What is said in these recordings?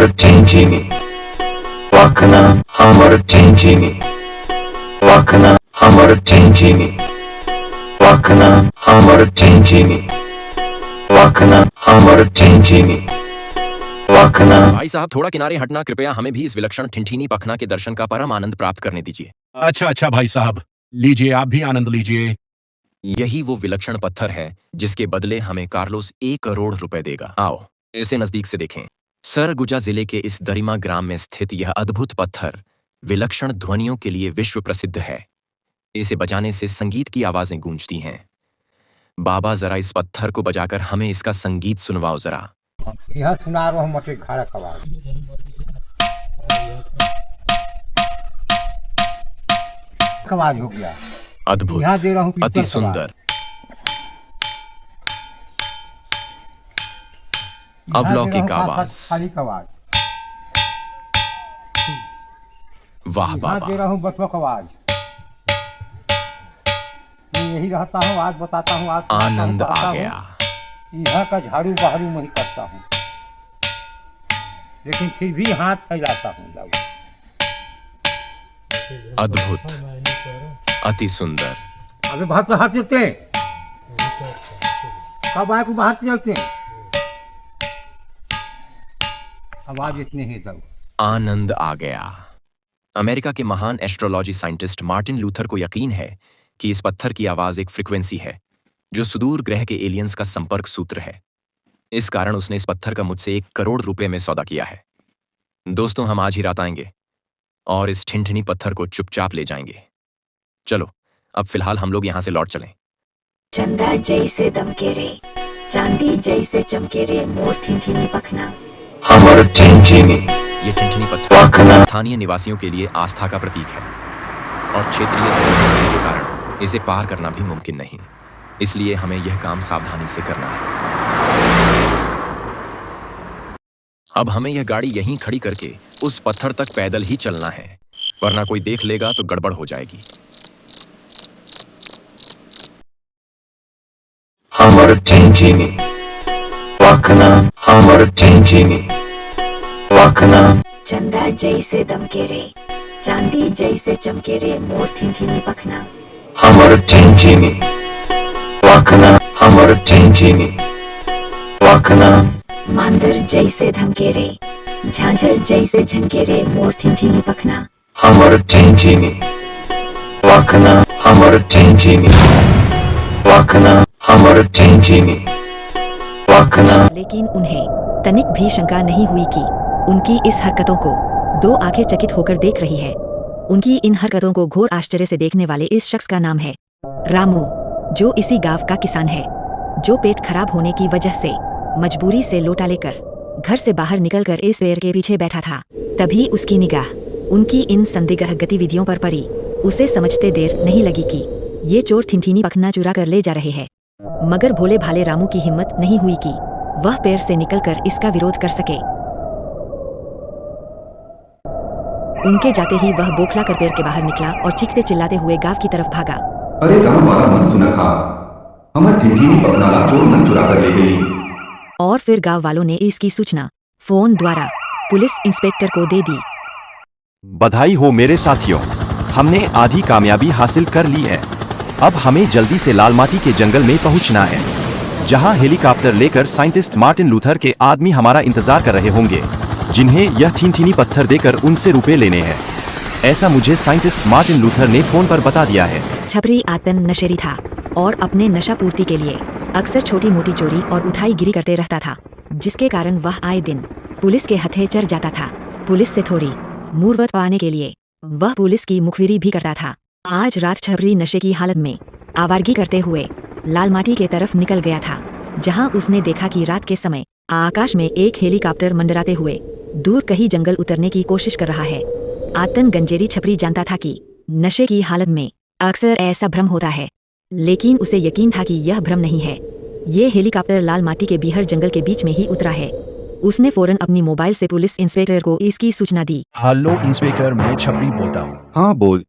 Hamartangini. Wakana Hamartangini. Wakana Hamartangini. Wakana Hamartangini. Wakana Hamartangini. Wakana। भाई साहब थोड़ा किनारे हटना कृपया, हमें भी इस विलक्षण ठिनठिनी पखना के दर्शन का परम आनंद प्राप्त करने दीजिए। अच्छा अच्छा भाई साहब, लीजिए, आप भी आनंद लीजिए। यही वो विलक्षण पत्थर है जिसके बदले हमें कार्लोस 1 करोड़ रुपए देगा। आओ इसे नजदीक से देखें। सरगुजा जिले के इस दरिमा ग्राम में स्थित यह अद्भुत पत्थर विलक्षण ध्वनियों के लिए विश्व प्रसिद्ध है। इसे बजाने से संगीत की आवाजें गूंजती हैं। बाबा जरा इस पत्थर को बजाकर हमें इसका संगीत सुनवाओ जरा। यहाँ सुना रहा हूँ मटे खाड़ा कबाड़ कबाड़ हो गया। अद्भुत, यहाँ दे रहा हूँ अति सुंदर, अवलौकिक आवाज। खाली कबाड़। वाह यहाँ बाबा, दे रहा हूँ बचपक आवाज। मैं यही रहता हूँ, आज बताता हूँ, आज आनंद आ गया। यहाँ का झाड़ू बहारू मैं ही करता हूँ, लेकिन फिर भी हाथ फैलाता हूँ। अद्भुत, अति सुंदर। अबे बाहर तो हाथ चलते हैं, कब आए को बाहर से चलते हैं। आवाज इतने ही दो। आनंद आ गया। अमेरिका के महान एस्ट्रोलॉजी साइंटिस्ट मार्टिन लूथर को यकीन है कि इस पत्थर की आवाज एक फ्रीक्वेंसी है जो सुदूर ग्रह के एलियंस का संपर्क सूत्र है। इस कारण उसने इस पत्थर का मुझसे 1 करोड़ रुपए में सौदा किया है। दोस्तों, हम आज ही रात आएंगे और इस ठिनठिनी पत्थर को चुपचाप ले जाएंगे। चलो अब फिलहाल हम लोग यहाँ से लौट चलें। चंदा जैसे दमके रे, चांदी जैसे चमके रे, मोर ठिनठिनी पखना। Hamartangini. ये ठिनठिनी पत्थर स्थानीय निवासियों के लिए आस्था का प्रतीक है और क्षेत्रीय होने के कारण इसे पार करना भी मुमकिन नहीं। इसलिए हमें यह काम सावधानी से करना है। अब हमें यह गाड़ी यहीं खड़ी करके उस पत्थर तक पैदल ही चलना है, वरना कोई देख लेगा तो गड़बड़ हो जाएगी। Hamartangini. Wakana Hamartangini. Wakana। चंदा जैसे दमके रे, चांदी जैसे चमके रे, मोर ठिनठिनी पखना। Hamartangini. Wakana Hamartangini. Wakana। मांदर जैसे धमके रे, झांझर जैसे झनके रे, मोर ठिनठिनी पखना। Hamartangini. Wakana Hamartangini. Wakana Hamartangini. Wakana। लेकिन उन्हें तनिक भी शंका नहीं हुई कि उनकी इस हरकतों को 2 आंखें चकित होकर देख रही है। उनकी इन हरकतों को घोर आश्चर्य से देखने वाले इस शख्स का नाम है रामू, जो इसी गांव का किसान है, जो पेट खराब होने की वजह से मजबूरी से लोटा लेकर घर से बाहर निकलकर इस पेड़ के पीछे बैठा था। तभी उसकी निगाह उनकी इन संदिग्ध गतिविधियों पर पड़ी। उसे समझते देर नहीं लगी कि ये चोर ठिनठिनी पखना चुरा कर ले जा रहे हैं, मगर भोले भाले रामू की हिम्मत नहीं हुई कि वह पेड़ से निकलकर इसका विरोध कर सके। उनके जाते ही वह बौखला कर पेड़ के बाहर निकला और चीखते चिल्लाते हुए गांव की तरफ भागा। अरे गांव वाला मन सुनखा, हमार ठिनठिनी पखना चोर मन चुरा कर ले गई। और फिर गांव वालों ने इसकी सूचना फोन द्वारा पुलिस इंस्पेक्टर को दे दी। बधाई हो मेरे साथियों, हमने आधी कामयाबी हासिल कर ली है। अब हमें जल्दी से लाल माटी के जंगल में पहुंचना है, जहां हेलीकॉप्टर लेकर साइंटिस्ट मार्टिन लूथर के आदमी हमारा इंतजार कर रहे होंगे, जिन्हें यह ठिनठिनी पत्थर देकर उनसे रुपए लेने हैं। ऐसा मुझे साइंटिस्ट मार्टिन लूथर ने फोन पर बता दिया है। छपरी आतन नशेरी था और अपने नशा पूर्ति के लिए अक्सर छोटी मोटी चोरी और उठाई गिरी करते रहता था, जिसके कारण वह आए दिन पुलिस के हथे चढ़ जाता था। पुलिस से थोड़ी मुर्वत पाने के लिए वह पुलिस की मुखबिरी भी करता था। आज रात छपरी नशे की हालत में आवारगी करते हुए लाल माटी के तरफ निकल गया था, जहां उसने देखा कि रात के समय आकाश में एक हेलीकॉप्टर मंडराते हुए दूर कहीं जंगल उतरने की कोशिश कर रहा है। आतन गंजेरी छपरी जानता था कि नशे की हालत में अक्सर ऐसा भ्रम होता है, लेकिन उसे यकीन था कि यह भ्रम नहीं है। ये हेलीकॉप्टर लाल माटी के बीहड़ जंगल के बीच में ही उतरा है। उसने फौरन अपनी मोबाइल से पुलिस इंस्पेक्टर को इसकी सूचना दी। हेलो इंस्पेक्टर, मैं छपरी बोलता हूँ। हाँ बोल।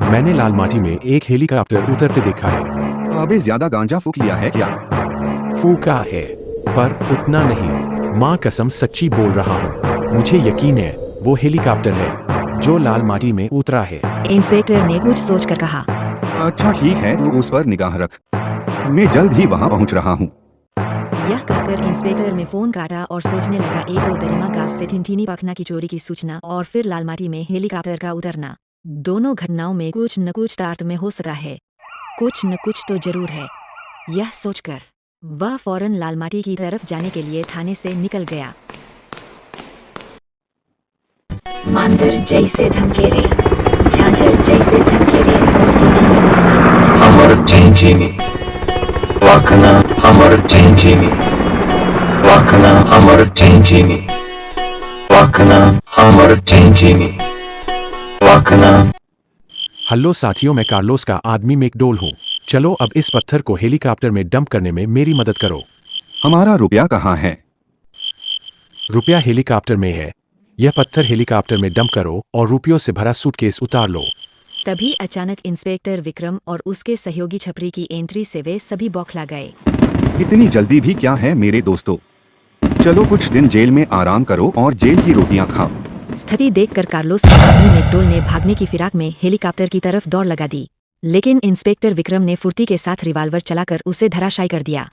मैंने लाल माटी में एक हेलीकॉप्टर उतरते देखा है। अबे ज्यादा गांजा फूक लिया है क्या? फूका है, पर उतना नहीं। माँ कसम सच्ची बोल रहा हूँ। मुझे यकीन है वो हेलीकॉप्टर है जो लाल माटी में उतरा है। इंस्पेक्टर ने कुछ सोचकर कहा। अच्छा ठीक है, तू उस पर निगाह रख, मैं जल्द ही वहां पहुंच रहा हूं। यह कहकर इंस्पेक्टर ने फोन काटा और सोचने लगा, एक तो दरिमा गांव से ठिनठिनी पखना की चोरी की सूचना और फिर लालमाटी में हेलीकॉप्टर का उतरना। दोनों घटनाओं में कुछ न कुछ तारतम्य हो सकता है, कुछ न कुछ तो जरूर है। यह सोचकर वह फौरन लालमाटी की तरफ जाने के लिए थाने से निकल गया। मांदर जैसे धमके रे, झांझर जैसे झमके रे, मूर्ति झिनी मुखना। हमर चेंजिनी वाखना हमर चेंजिनी वाखना हमर चेंजिनी वाखना हमर चेंजिनी वाखना। हेलो साथियों, मैं कार्लोस का आदमी मैकडोल हूँ। चलो अब इस पत्थर को हेलीकॉप्टर में डंप करने में मेरी मदद करो। हमारा रुपया कहाँ है? रुपया हेलीकॉप्टर में है। यह पत्थर हेलीकॉप्टर में डंप करो और रुपयों से भरा सूटकेस उतार लो। तभी अचानक इंस्पेक्टर विक्रम और उसके सहयोगी छपरी की एंट्री से वे सभी बौखला गए। इतनी जल्दी भी क्या है मेरे दोस्तों? चलो कुछ दिन जेल में आराम करो और जेल की रोटियां खाओ। स्थिति देखकर कार्लोस के आदमी मैकडोल ने भागने की फिराक में हेलीकॉप्टर की तरफ दौड़ लगा दी, लेकिन इंस्पेक्टर विक्रम ने फुर्ती के साथ रिवाल्वर चलाकर उसे धराशायी कर दिया।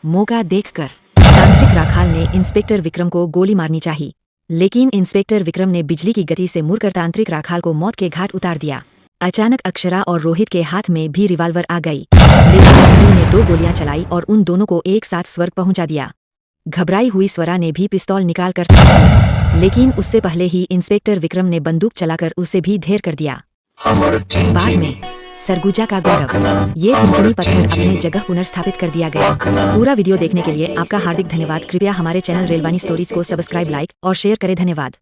मौका देखकर तांत्रिक राखाल ने इंस्पेक्टर विक्रम को गोली मारनी चाहिए, लेकिन इंस्पेक्टर विक्रम ने बिजली की गति से मुड़कर तांत्रिक राखाल को मौत के घाट उतार दिया। अचानक अक्षरा और रोहित के हाथ में भी रिवाल्वर आ गई, लेकिन छपरी ने 2 गोलियां चलाई और उन दोनों को एक साथ स्वर्ग पहुंचा दिया। घबराई हुई स्वरा ने भी पिस्तौल निकाल कर ताक दी, लेकिन उससे पहले ही इंस्पेक्टर विक्रम ने बंदूक चलाकर उसे भी ढेर कर दिया। हमर बाद चेंजिनी में सरगुजा का गौरव, वाखना ये हमर ठिनठिनी पत्थर अपने चेंजिनी जगह पुनर्स्थापित कर दिया गया। वाखना पूरा वीडियो देखने के लिए आपका हार्दिक धन्यवाद। कृपया हमारे चैनल रेलवानी स्टोरीज को सब्सक्राइब, लाइक और शेयर करें। धन्यवाद।